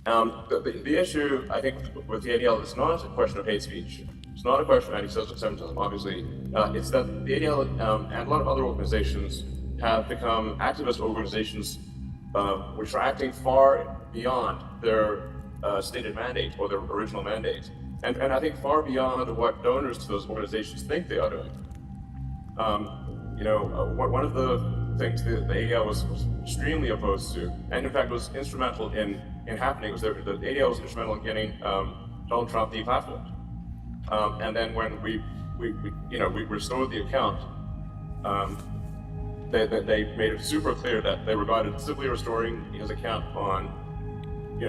The issue, I think, with the ADL is not a question of hate speech. It's not a question of anti-Semitism, obviously. It's that the ADL and a lot of other organizations have become activist organizations which are acting far beyond their stated mandate or their original mandate. And I think far beyond what donors to those organizations think they are doing. One of the things that the ADL was extremely opposed to, and in fact was instrumental in happening, was that the ADL was instrumental in getting Donald Trump deplatformed. And then when we restored the account, they made it super clear that they regarded simply restoring his account on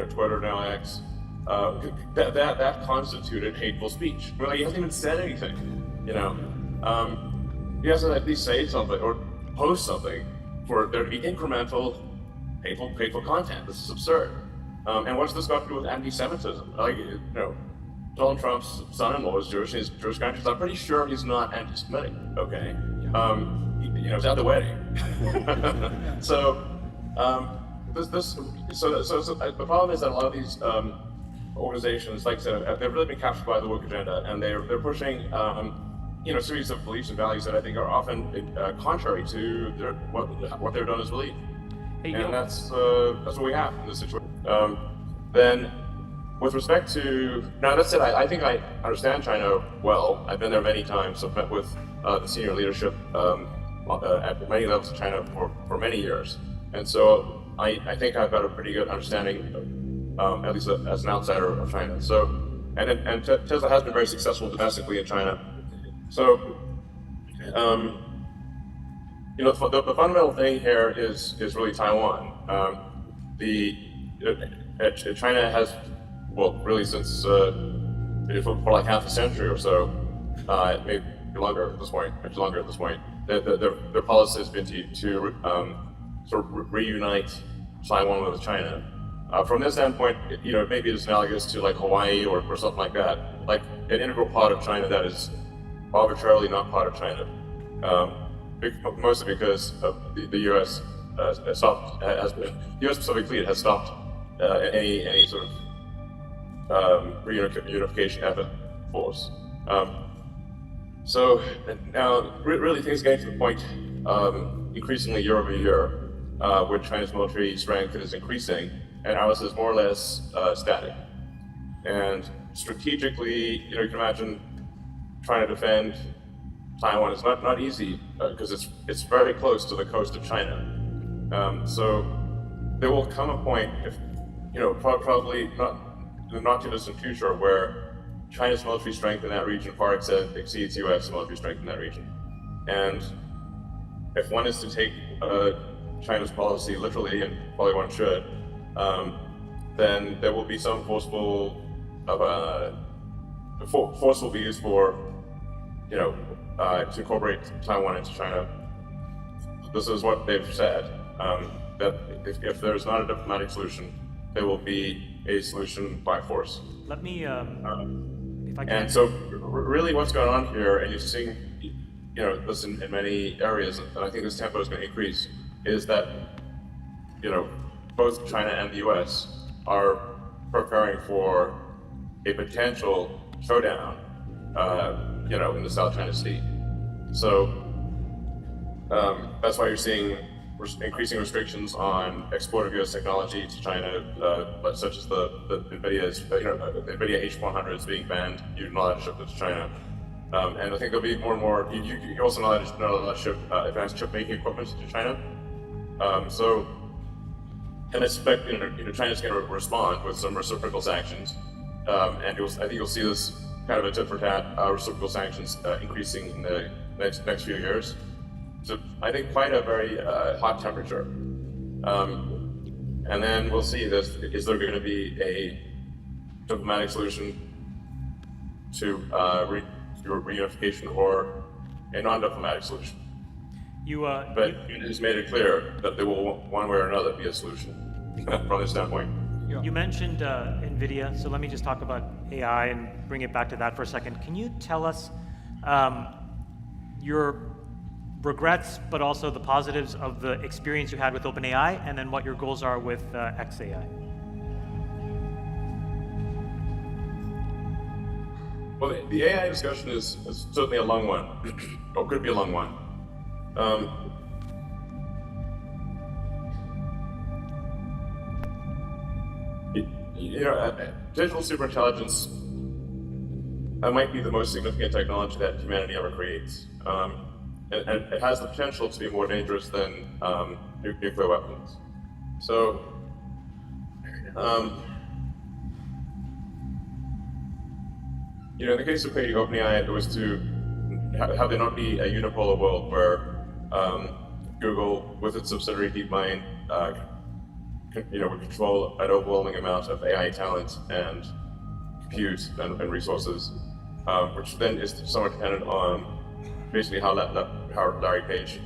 Twitter, now X, that constituted hateful speech. Well, he hasn't even said anything, He has to at least say something or post something for there to be incremental hateful content. This is absurd. And what's this got to do with anti-Semitism? Donald Trump's son-in-law is Jewish. He's Jewish conscious. I'm pretty sure he's not anti-Semitic. Okay, he's at the wedding. So the problem is that a lot of these organizations, like I said, they've really been captured by the woke agenda, and they're pushing a series of beliefs and values that I think are often contrary to what their donors believe. And that's what we have in this situation. Then, with respect to that said, I think I understand China well. I've been there many times. I've met with the senior leadership at many levels of China for many years, and so I think I've got a pretty good understanding, at least as an outsider of China. So, and Tesla has been very successful domestically in China. So, the fundamental thing here is really Taiwan. China has, really since for like half a century or so, maybe longer at this point, their policy has been to sort of reunite Taiwan with China. From this standpoint, maybe it's analogous to like Hawaii or something like that, like an integral part of China that is arbitrarily not part of China, mostly because the U.S. has stopped. The U.S. Pacific Fleet has stopped any sort of reunification effort force. So now, really, things getting to the point increasingly year over year, where China's military strength is increasing, and ours is more or less static. And strategically, you can imagine trying to defend Taiwan is not easy because it's very close to the coast of China. So there will come a point, if probably not in the not too distant future, where China's military strength in that region far exceeds U.S. military strength in that region. And if one is to take China's policy literally, and probably one should, then there will be some forceful be used for, to incorporate Taiwan into China. This is what they've said, that if there's not a diplomatic solution, there will be a solution by force. Let me, if I can. And so, really, what's going on here, and you're seeing, this in many areas, and I think this tempo is going to increase, is that, both China and the U.S. are preparing for a potential showdown, in the South China Sea. So that's why you're seeing increasing restrictions on export of U.S. technology to China, such as the NVIDIA's, the NVIDIA H100 is being banned. You're not allowed to ship it to China. And I think there'll be more and more. You're also not allowed to ship advanced chip making equipment to China. And I expect China's going to respond with some reciprocal sanctions, and I think you'll see this kind of a tit for tat reciprocal sanctions increasing in the next few years. So I think quite a very hot temperature, and then we'll see this. Is there going to be a diplomatic solution to reunification or a non-diplomatic solution? But it's made it clear that there will, one way or another, be a solution from this standpoint. You mentioned NVIDIA, so let me just talk about AI and bring it back to that for a second. Can you tell us your regrets, but also the positives of the experience you had with OpenAI, and then what your goals are with xAI? Well, the AI discussion is certainly a long one, or could be a long one. Digital superintelligence might be the most significant technology that humanity ever creates. And it has the potential to be more dangerous than nuclear weapons. So, in the case of creating OpenAI, it was to have there not be a unipolar world where Google, with its subsidiary DeepMind, would control an overwhelming amount of AI talent and compute and resources, which then is somewhat dependent on basically how Larry Page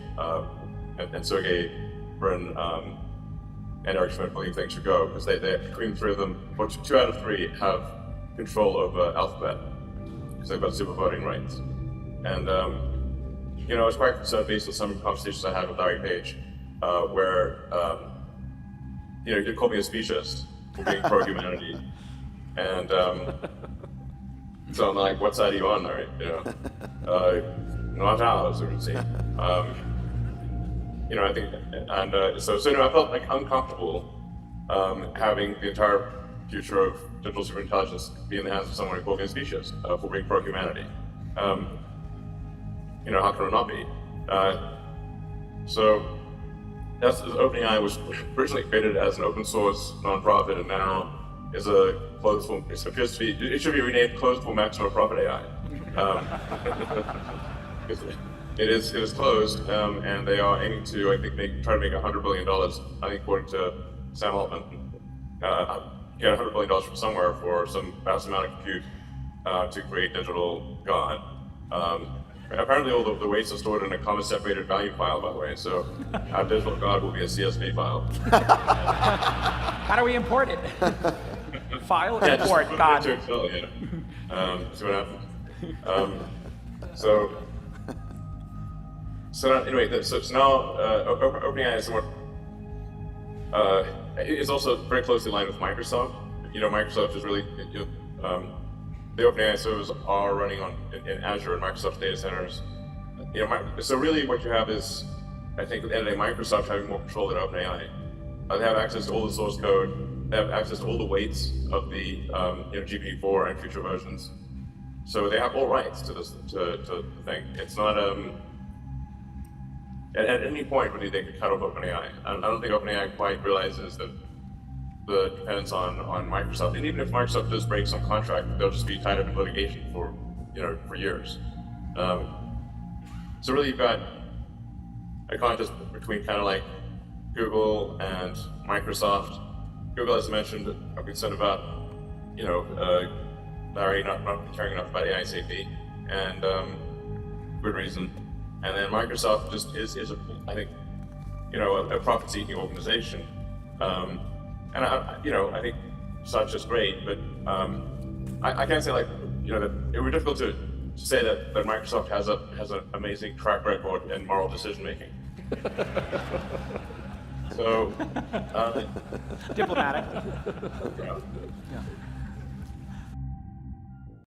and Sergey Brin and Eric Schmidt believe things should go, because they between the three of them, or 2 out of 3 have control over Alphabet, because they've got super voting rights. And I was quite concerned based on some conversations I had with Larry Page, where he did call me a speciesist for being pro-humanity, and so I'm like, what side are you on, Larry? Not ours, it would seem. I think, and so I felt like uncomfortable having the entire future of digital superintelligence be in the hands of someone who called me a speciesist for being pro-humanity. How can it not be? So OpenAI was originally created as an open source nonprofit, and now is a closed form. It appears to be. It should be renamed Closed for Maximum Profit AI. It is closed, and they are aiming to, I think, try to make $100 billion. I think, according to Sam Altman, get $100 billion from somewhere for some vast amount of compute to create digital God. Apparently, all the weights are stored in a comma-separated value file, by the way. So, our digital God will be a CSV file. How do we import it? File import just God. to Excel, see what happens. So anyway, so now OpenAI is somewhat. It's also very closely aligned with Microsoft. Microsoft is really. The OpenAI servers are running in Azure and Microsoft data centers. So really, what you have is, I think, at the end of the day, Microsoft having more control than OpenAI. They have access to all the source code. They have access to all the weights of the GPT-4 and future versions. So they have all rights to this to the thing. It's not at any point really they could cut off OpenAI. I don't think OpenAI quite realizes that the dependence on Microsoft, and even if Microsoft does break some contract, they'll just be tied up in litigation for years. So really, you've got a contest between kind of like Google and Microsoft. Google, as I mentioned, are concerned about Larry not caring enough about AI safety, and good reason. And then Microsoft just is I think a profit-seeking organization. And I think Satya is great, but I can't say that it would be difficult to say that Microsoft has an amazing track record in moral decision making. So Diplomatic. yeah.